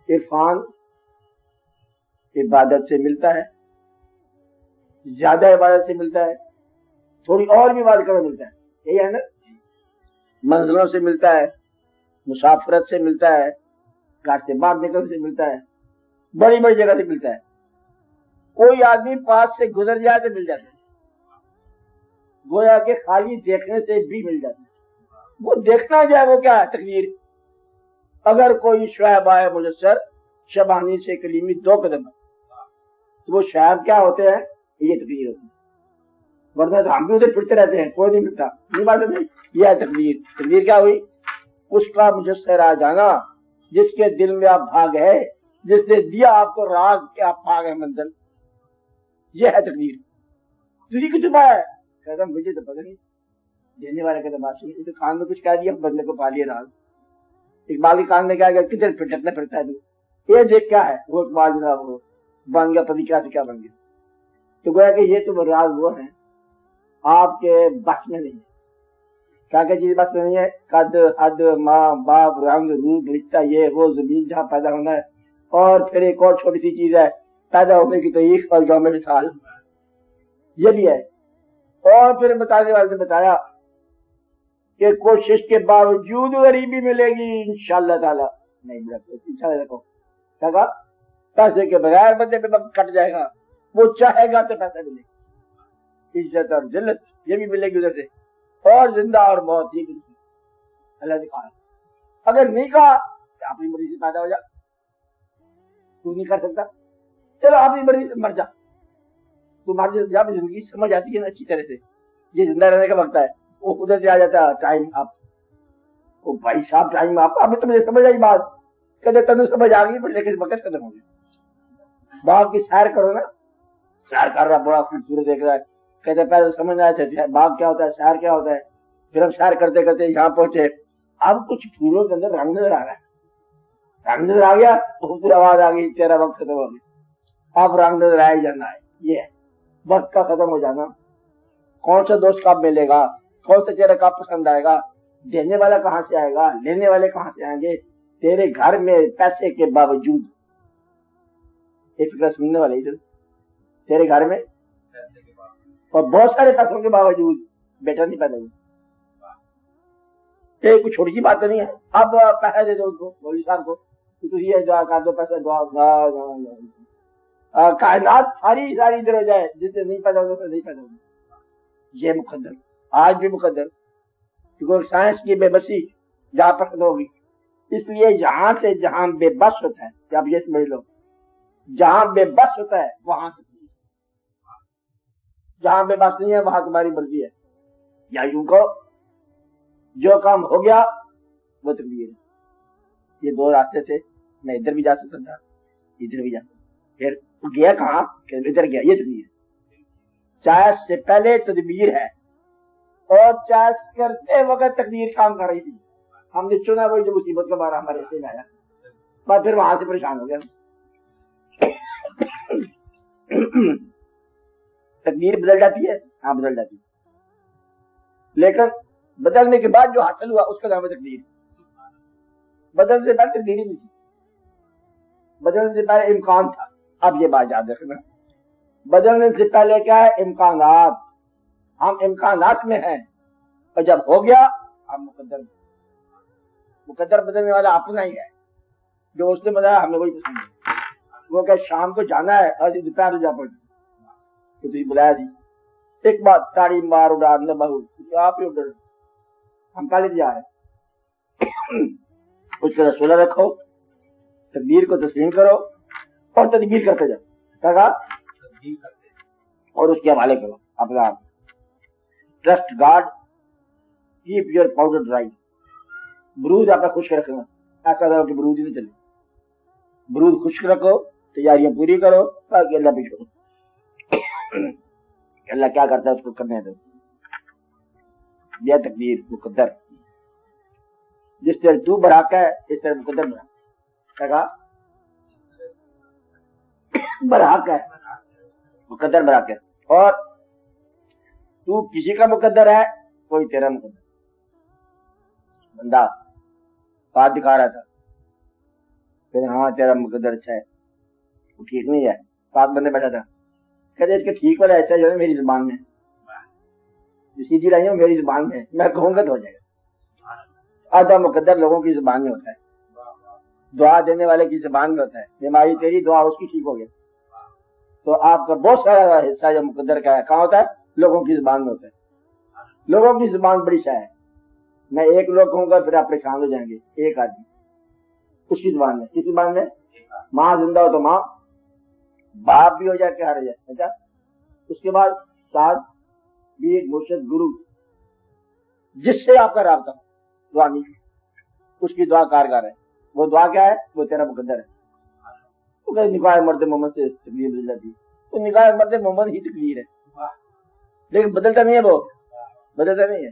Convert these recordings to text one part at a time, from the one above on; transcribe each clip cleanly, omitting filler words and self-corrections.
عرفان عبادت سے ملتا ہے، زیادہ عبادت سے ملتا ہے، تھوڑی اور بھی عبادت کرنے ملتا ہے، یہی ہے نا؟ منزلوں سے ملتا ہے، مسافرت سے ملتا ہے، گھر سے باہر نکلنے سے ملتا ہے، بڑی بڑی جگہ سے ملتا ہے۔ کوئی آدمی پاس سے گزر جائے تو مل جاتا ہے، گویا کہ خالی دیکھنے سے بھی مل جاتا ہے۔ وہ دیکھنا جو ہے وہ کیا ہے؟ تقدیر۔ اگر کوئی شعیب آئے مجسر شبانی سے کلیمی 2 قدم، تو وہ شعیب کیا ہوتے ہیں؟ یہ تقدیر ہوتی ہے۔ ورنہ تو ہم بھی ادھر پھرتے رہتے ہیں، کوئی نہیں ملتا، نہیں بات نہیں۔ یہ ہے تقدیر۔ تقدیر کیا ہوئی؟ اس کا مجسر آ جانا جس کے دل میں آپ بھاگ ہے، جس نے دیا آپ کو راز کہ آپ بھاگ ہے منزل، یہ ہے تقدیر۔ تجھے کچھ چھپا ہے؟ کہتا مجھے تو پتہ نہیں، دینے والے کہتا بات سنی، تو کان میں کچھ کہہ دیا، بدلے کو پا لیا راز۔ اقبال کے کان میں کیا گیا؟ کدھر پھٹکنا پھرتا ہے تو یہ دیکھ کیا ہے؟ وہ اقبال جناب وہ بن گیا، پتی کیا سے کیا بن گیا۔ تو گویا کہ یہ تو راز وہ ہیں آپ کے بس میں نہیں ہے۔ کیا کیا چیز بس میں نہیں ہے؟ قد حد ماں باپ رنگ روپ رشتہ یہ وہ زمین جہاں پیدا ہونا ہے، اور پھر ایک اور چھوٹی سی چیز ہے پیدا ہونے کی تاریخ اور یوم مثال، یہ بھی ہے۔ اور پھر بتانے والے نے بتایا کہ کوشش کے باوجود غریبی ملے گی انشاءاللہ تعالی، نہیں ملا انشاءاللہ رکھو، کہا پیسے کے بغیر بندے پہ وقت کٹ جائے گا، وہ چاہے گا تو پیسہ ملے گا، عزت اور ذلت یہ بھی ملے گی ادھر سے، اور زندہ اور موت یہ بھی اللہ نے کہا۔ اگر نہیں کہا تو اپنی مرضی سے پیدا ہو جا، تو نہیں کر سکتا، چلو اپنی مرضی سے مر جا، تمہاری جب زندگی سمجھ آتی ہے نا اچھی طرح سے، یہ زندہ رہنے کا وقت ہے، وہ ادھر سے آ جاتا ہے ٹائم اپ، وہ بھائی صاحب ٹائم اپ، ابھی تمہیں سمجھ آئی بات، کہتے تمہیں سمجھ آ گئی لیکن وقت ختم ہو گیا۔ باغ کی سیر کرو نا، سیر کر رہا بڑا خوبصورت دیکھ رہا ہے، کہتے پہلے سمجھ آیا تھا باغ کیا ہوتا ہے، سیر کیا ہوتا ہے، پھر ہم سیر کرتے کرتے یہاں پہنچے، اب کچھ پھولوں کے اندر رنگ نظر آ رہا ہے، رنگ نظر آ گیا تو پھر آواز آ گئی تیرا وقت ختم ہو گیا، اب رنگ نظر آیا جانا ہے، یہ ہے وقت کا ختم ہو جانا۔ کون سا دوست کب ملے گا، کون سا چہرہ کب پسند آئے گا، دینے والا کہاں سے آئے گا، لینے والے کہاں سے آئیں گے، تیرے گھر میں پیسے کے باوجود، ایک فکر سننے والے ادھر، تیرے گھر میں اور بہت سارے پیسوں کے باوجود بیٹا نہیں پیدا ہوا، یہ کوئی چھوٹی سی بات تو نہیں ہے۔ اب پیسہ دے دو اس کو، مولوی صاحب کو، تو یہ دعا کر دو، پیسہ دعا، کائنات ساری ادھر ہو جائے، جس سے نہیں پیدا ہوگا نہیں پیدا ہوگا، یہ مقدر آج بھی مقدر، کیونکہ سائنس کی بے بسی جہاں پر ختم ہوگی، اس لیے جہاں سے جہاں بے بس ہوتا ہے، جب یہ سمجھ لو جہاں بے بس ہوتا ہے وہاں سے، جہاں بے بس نہیں ہے وہاں تمہاری مرضی ہے، یا یوں کہو جو کام ہو گیا وہ تقدیر ہے۔ یہ 2 راستے سے میں ادھر بھی جا سکتا تھا ادھر بھی جا سکتا، پھر گیا کہاں کہ ادھر گیا، یہ تقدیر ہے۔ چاہے سے پہلے تدبیر ہے اور چاہے کرتے وقت تقدیر کام کر رہی تھی، ہم نے چنا وہی جو مصیبت کا بارہ ہمارے سے آیا، بس پھر وہاں سے پریشان ہو گیا۔ تقدیر بدل جاتی ہے، ہاں بدل جاتی ہے، لیکن بدلنے کے بعد جو حاصل ہوا اس کا نام ہے تقدیر۔ بدلنے سے پہلے تقدیر ہی نہیں تھی، بدلنے سے پہلے امکان تھا۔ اب یہ بات یاد رکھنا، بدلنے سے پہلے کیا ہے؟ امکانات، ہم امکانات میں ہیں، اور جب ہو گیا ہم مقدر بدلنے والا اپنا ہی ہے، جو اس نے بتایا ہمیں وہی پسند ہے۔ وہ کہ شام کو جانا ہے اور دوپہر جا پڑ تو تجھے بلایا جی ایک بات تاڑی مار اڑا نہ بہو آپ ہی اڑ، ہم پہلے جا رہے، اس کا رسولہ رکھو، تقدیر کو تسلیم کرو اور تدبیر کرتے جاؤ، کہا اور اس کے حوالے کرو اپنا trust God, keep your powder dry, برود آپ کا خشک رکھنا، ایسا کرو کہ برود ہی نہیں چلے، برود خشک رکھو، تیاریاں پوری کرو تاکہ اللہ بھی کرو، اللہ کیا کرتا ہے اس کو کرنے دو، یہ تقدیر مقدر، جس طرح تو برحق ہے اس طرح مقدر برحق، کہا برحق ہے مقدر برحق ہے، اور تو کسی کا مقدر ہے کوئی تیرا مقدر۔ بندہ بات دکھا رہا تھا پھر ہاں تیرا مقدر اچھا ہے، وہ ٹھیک نہیں ہے. ساتھ بندے بیٹھا تھا، کہتے اس کے ٹھیک والا ایسا جو ہے میری زبان میں سیدھی رہی ہوں، میری زبان میں میں کہوں گا تو ہو جائے گا. آدھا مقدر لوگوں کی زبان میں ہوتا ہے، دعا دینے والے کی زبان میں ہوتا ہے. بیماری تیری، دعا اس کی ٹھیک ہو گئی. تو آپ کا بہت سارا حصہ جو مقدر کا ہے کہاں ہوتا ہے؟ لوگوں کی زبان میں ہوتا ہے. لوگوں کی زبان بڑی شے ہے. میں ایک لوگ کہوں گا پھر آپ پریشان ہو جائیں گے. ایک آدمی اس کی زبان میں، کس زبان میں؟ ماں زندہ ہو تو ماں، باپ بھی ہو جائے کیا ہو جائے. اچھا اس کے بعد ساتھ بھی ایک مرشد گرو جس سے آپ کا رابطہ دعا نہیں، اس کی دعا کارگر ہے. وہ دعا کیا ہے؟ وہ تیرا مقدر ہے. تو کہ نکاح مرد محمد سے تقریر بدل جاتی ہے، تو نکاح مرد محمد ہی تقریر ہے، لیکن بدلتا نہیں ہے. وہ بدلتا نہیں ہے.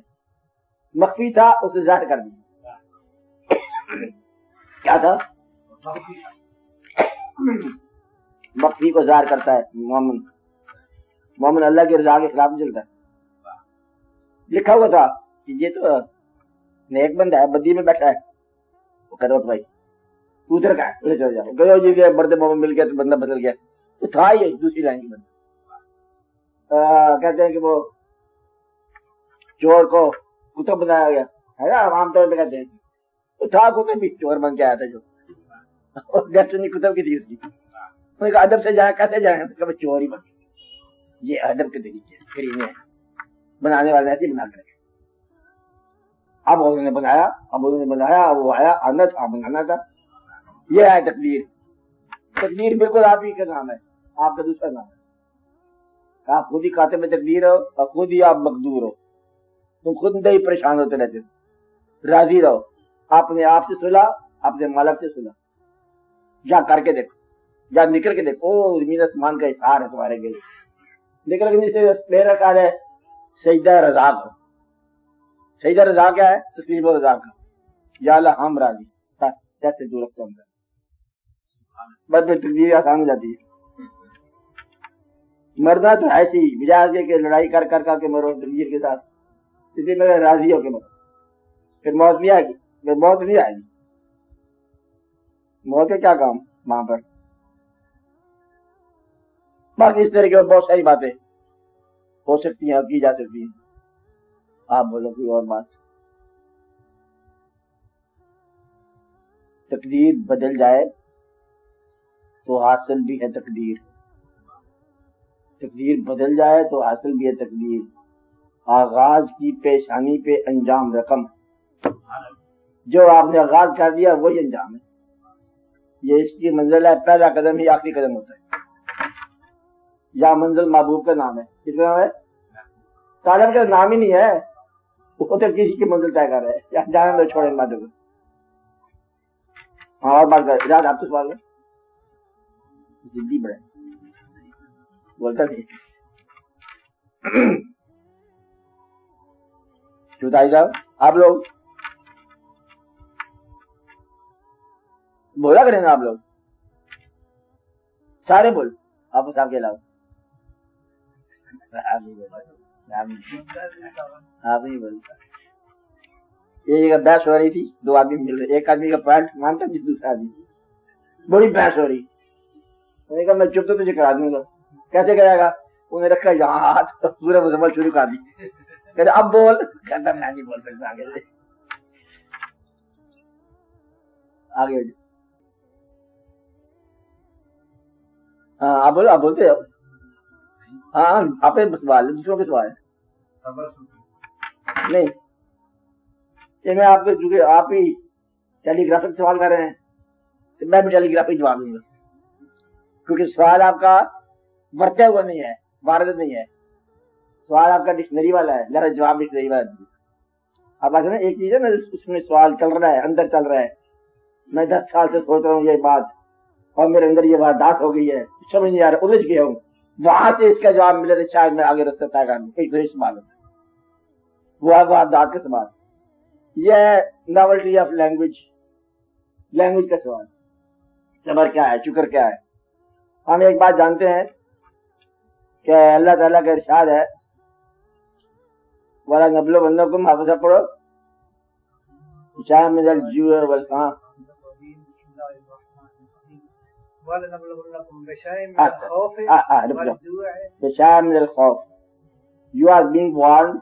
مخفی تھا اسے ظاہر کر دیا. کیا تھا؟ مخفی کو ظاہر کرتا ہے. مومن اللہ کی رضا کے خلاف نہیں چلتا. لکھا ہوا تھا کہ یہ تو نیک بندہ ہے، بدی میں بیٹھا ہے. وہ کہتا بھائی تو ادھر کا ہے، چل جاؤ. گئے جی گئے، مرد مومن مل گیا تو بندہ بدل گیا. تو تھا یہ دوسری لائن کی بندہ. کہتے ہیں کہ وہ چور کو کتب بنایا گیا ہے نا، عام طور پہ کہتے ہیں. تو تھا کتب بھی چور بن کے آیا تھا جو، اور ڈیسٹنی کتب کی تھی اس کی. انہوں نے کہا ادب سے جائیں، کیسے جائیں؟ کہ چور ہی بن. یہ ادب کے طریقے کریمے ہیں، بنانے والے ایسے بنا کر. اب انہوں نے بنایا، وہ آیا، آنا تھا، بنانا تھا. یہ ہے تقدیر. تقدیر بالکل آپ ہی کا نام ہے، آپ کا دوسرا نام ہے. آپ خود ہی کاتب میں تقدیر ہو اور خود ہی آپ مقدور ہو. تم خود ہی پریشان ہوتے رہتے ہو. راضی رہو، اپنے آپ سے صلح، اپنے مالک سے صلح. جا کر کے دیکھو، جا نکل کے دیکھو. زمین آسمان کا اظہار ہے تمہارے لیے. نکل کے سے میرا کار ہے سجدہ رضا کو. سجدہ رضا کیا ہے؟ تسلیم و رضا کا. یا اللہ ہم راضی، کیسے دور رکھتا ہوں. بس میں تقدیر آسان ہو جاتی ہے. مرنا تو ایسی بجائے کہ لڑائی کر کے مرو تقدیر کے ساتھ. اس لیے میں راضی ہو کے مرو. پھر موت نہیں آئے گی، پھر موت نہیں آئے گی. موت کا کیا کام وہاں پر؟ باقی اس طرح کی بہت ساری باتیں ہو سکتی ہیں اور کی جا سکتی ہیں. آپ بولو کوئی اور بات. تقدیر بدل جائے تو حاصل بھی ہے تقدیر. تقدیر بدل جائے تو حاصل بھی ہے تقدیر. آغاز کی پیشانی پہ انجام رقم. جو آپ نے آغاز کر دیا وہی انجام ہے. یہ اس کی منزل ہے. پہلا قدم ہی آخری قدم ہوتا ہے. یا منزل محبوب کا نام ہے. کس نام ہے؟ طالب کا نام ہی نہیں ہے. وہ تو کسی کی منزل طے کر رہے ہیں. یا جانے دو، چھوڑیں باتوں کو. ہاں اور بات کر. راج آپ تو سوال ہے جدی بڑے بولتا نہیں. چوتائی صاحب آپ لوگ بولا کریں نا. آپ لوگ سارے بول. آپ صاحب کے علاوہ آپ نہیں بولتا. یہ جگہ بحث ہو رہی تھی، دو آدمی مل رہے. ایک آدمی کا پوائنٹ مانتا جس دوسرا آدمی. بڑی بحث ہو رہی. میں نے کہا میں چپ تو تجھے کرا دوں گا. کیسے کرے گا؟ انہوں نے رکھا یہاں ہاتھ، پورا مذمت شروع کر دی. کہتے اب بول. کہتا میں نہیں بول سکتا آگے سے. آگے ہاں آپ بولو. آپ بولتے ہو. ہاں آپ سوال دوسروں کے سوال نہیں. یہ میں آپ کے چونکہ آپ ہی ٹیلی گرافک سوال کر رہے ہیں تو میں بھی ٹیلی گرافک جواب دوں گا. کیونکہ سوال آپ کا برتا ہوا نہیں ہے، وارد نہیں ہے. سوال آپ کا ڈکشنری والا ہے، میرا جواب ڈکشنری والا ہے. اب ایسا نا ایک چیز ہے نا اس میں سوال چل رہا ہے، اندر چل رہا ہے. میں 10 سال سے سوچ رہا ہوں یہ بات اور میرے اندر یہ واردات ہو گئی ہے، سمجھ نہیں آ رہا، الجھ گیا ہوں. وہاں سے اس کا جواب ملے تو شاید میں آگے رستہ طے کر لوں. ایک دوسرے سوال ہوتا ہے وہ واردات کا سوال. یہ ہے ناولٹی آف لینگویج. لینگویج کا سوال. صبر کیا ہے، شکر کیا ہے. ہم ایک بات جانتے ہیں کہ اللہ تعالیٰ کا ارشاد ہے والا نبلو بندوں کو حافظہ پڑھو شاہ من الجوع والخوف. بشار من الخوف. You are being warned.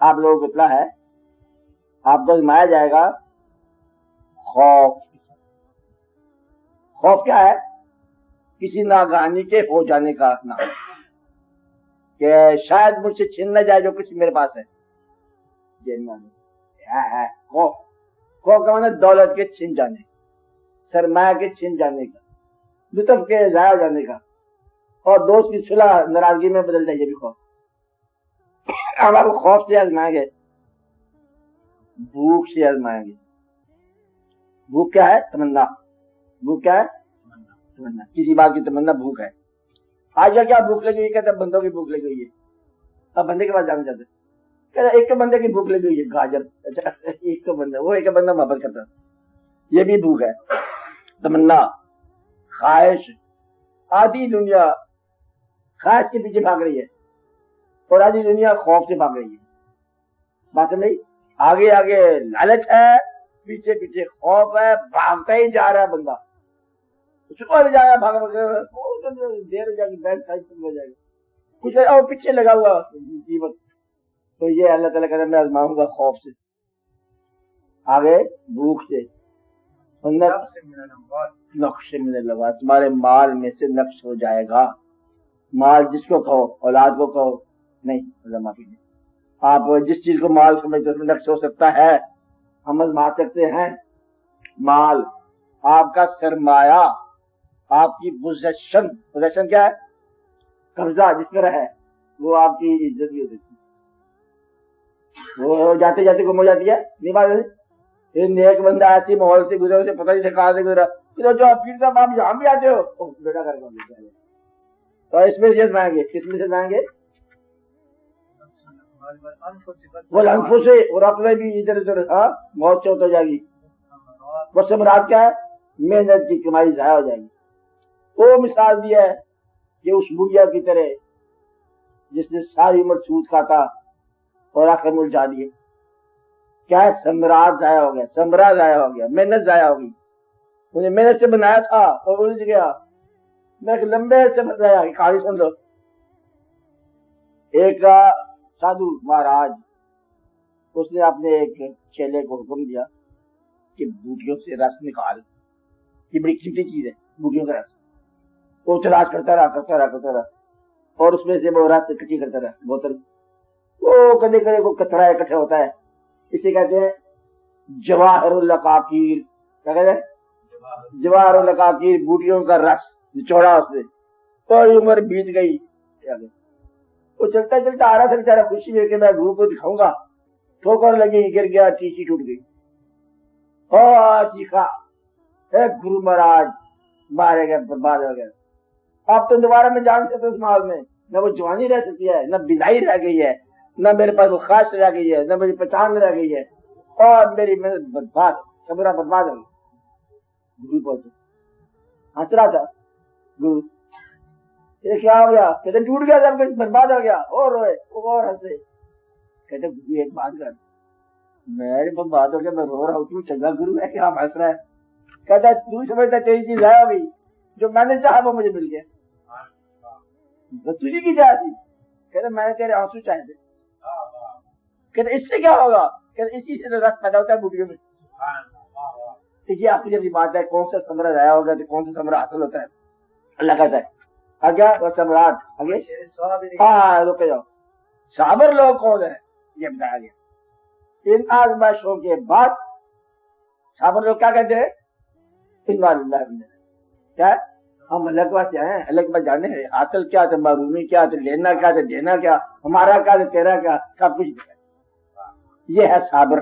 آپ لوگوں کو اطلاع ہے آپ کو آزمایا جائے گا خوف. خوف کیا ہے؟ کسی ناگہانی کے ہو جانے کا نام، کہ شاید مجھ سے چھین نہ جائے جو کچھ میرے پاس ہے. خوف. خوف کا مطلب دولت کے چھن جانے، سرمایہ کے چھن جانے کا، لطف کے ضائع ہو جانے کا، اور دوست کی صلح ناراضگی میں بدل جائے. یہ بھی خوف. اب آپ خوف سے آزمائیں گے، بھوک سے آزمائیں گے. بھوک کیا ہے؟ تمنا. بھوک کیا ہے؟ تمنا. کسی بات کی تمنا بھوک ہے. آج کیا بھوک لگی ہوئی؟ کہتے بندوں کی بھوک لگی ہوئی ہے. اب بندے کے پاس جانا چاہتے کہتے ایک تو بندے کی بھوک لگی ہوئی ہے گاجر. اچھا ایک تو بندہ، وہ ایک بندہ محبت کرتا، یہ بھی بھوک ہے. تمنا، خواہش. آدھی دنیا خواہش کے پیچھے بھاگ رہی ہے اور آدھی دنیا خوف سے بھاگ رہی ہے. بات نہیں؟ آگے آگے لالچ ہے، پیچھے پیچھے خوف ہے، بھاگتا ہی جا رہا ہے بندہ. چکا جا رہا ہے بھاگ دیر ہو جائے گی، بینک سائز ہو جائے گی، کچھ اور پیچھے لگا ہوا جیون. تو یہ اللہ تعالیٰ کہتا ہے میں آزماؤں گا خوف سے، آگے بھوک سے، نقش من اللواط. تمہارے مال میں سے نقش ہو جائے گا. مال جس کو کہو، اولاد کو کہو، نہیں اللہ معافی نہیں، آپ جس چیز کو مال سمجھتے اس میں نقش ہو سکتا ہے، ہم آزما سکتے ہیں. مال آپ کا سرمایہ، آپ کی پوزیشن. پوزیشن کیا ہے؟ قبضہ جس میں رہے، وہ آپ کی عزت بھی ہو سکتی ہے. وہ جاتے جاتے گم ہو جاتی ہے. نہیں بات ایک بندہ ایسی ماحول سے گزرا، اسے پتہ نہیں تھا کہاں سے گزرا، جو آپ پیر صاحب آپ یہاں بھی آتے ہو بیٹا کر کے. تو اس میں سے مائیں گے، کس میں سے مائیں گے؟ وہ انفس سے، اور اپنے بھی ادھر ادھر موت چوت ہو جائے گی. وہ سمراٹ کیا ہے؟ محنت کی کمائی ضائع ہو جائے گی. وہ مثال دی ہے کہ اس بڑھیا کی طرح جس نے ساری عمر سود کھاتا اور آخر میں الجھا دیے. کیا ہے؟ سمراٹ ضائع ہو گیا، سمرا ضائع ہو گیا، محنت ضائع ہو گئی. مجھے محنت سے بنایا تھا اور الجھ گیا. میں ایک لمبے سے بتایا کہانی سن لو. ایک سادھو مہاراج، اس نے اپنے ایک چیلے کو حکم دیا کہ بوٹیوں سے رس نکال. یہ بڑی قیمتی چیز ہے بوٹیوں کا رس. وہ تلاش کرتا رہا اور اس میں سے وہ رس اکٹھی کرتا رہا بوتل. وہ کدے کدے وہ کترا اکٹھا ہوتا ہے، اسے کہتے ہیں جواہر العقاقیر. کیا کہتے ہیں؟ جواہر العقاقیر، بوٹیوں کا رس نچوڑا اس نے. اور عمر بیت گئی. وہ چلتا چلتا آ رہا تھا بیچارہ خوشی میں کہ میں گرو کو دکھاؤں گا. ٹھوکر لگی، گر گیا، ٹیچی ٹوٹ گئی. چیخا گرو مہاراج مارے گئے، برباد ہو گئے. اب تو دوبارہ میں جان سکتا اس مال میں نہ وہ جوانی رہ سکتی ہے، نہ بدائی رہ گئی ہے، نہ میرے پاس وہ خواہش رہ گئی ہے، نہ میری پہچان رہ گئی ہے، اور میری محنت برباد، سبرا برباد ہو گئی. گرو پہنچے، ہنس رہا تھا گرو. یہ کیا ہو گیا؟ کہتے ٹوٹ گیا، سب کچھ برباد ہو گیا. اور روئے اور ہنسے. کہتے گرو ایک بات کر، میرے برباد ہو گیا، میں رو رہا ہوں، تو چنگا گرو ہے کیا ہنس رہا ہے؟ کہتا تو سمجھتا تیری چیز ضائع ہو گئی، جو میں نے چاہا وہ مجھے مل گیا. تجھے کی چاہتی؟ کہتے میں نے تیرے آنسو چاہے تھے. کہتے اس سے کیا ہوگا؟ کہتے اسی سے رس پیدا ہوتا ہے بوٹیوں میں. یہ آپ کی بات ہے، کون سا ثمرہ ضائع ہوگا تو کون سا ثمرہ حاصل ہوتا ہے. اللہ کہتا ہے آگیا وہ سمراٹ آگے. ہاں رکے جاؤ. صابر لوگ کون ہیں یہ بتایا گیا. ان آزمائشوں کے بعد صابر لوگ کیا کہتے ہیں؟ کیا ہم اللہ کے پاس جائیں، اللہ کے پاس جانے ہیں. حاصل کیا تھا، معرومی کیا تھا، لینا کیا تھا، دینا کیا، ہمارا کیا تھا، تیرا کیا، سب کچھ. یہ ہے صابر.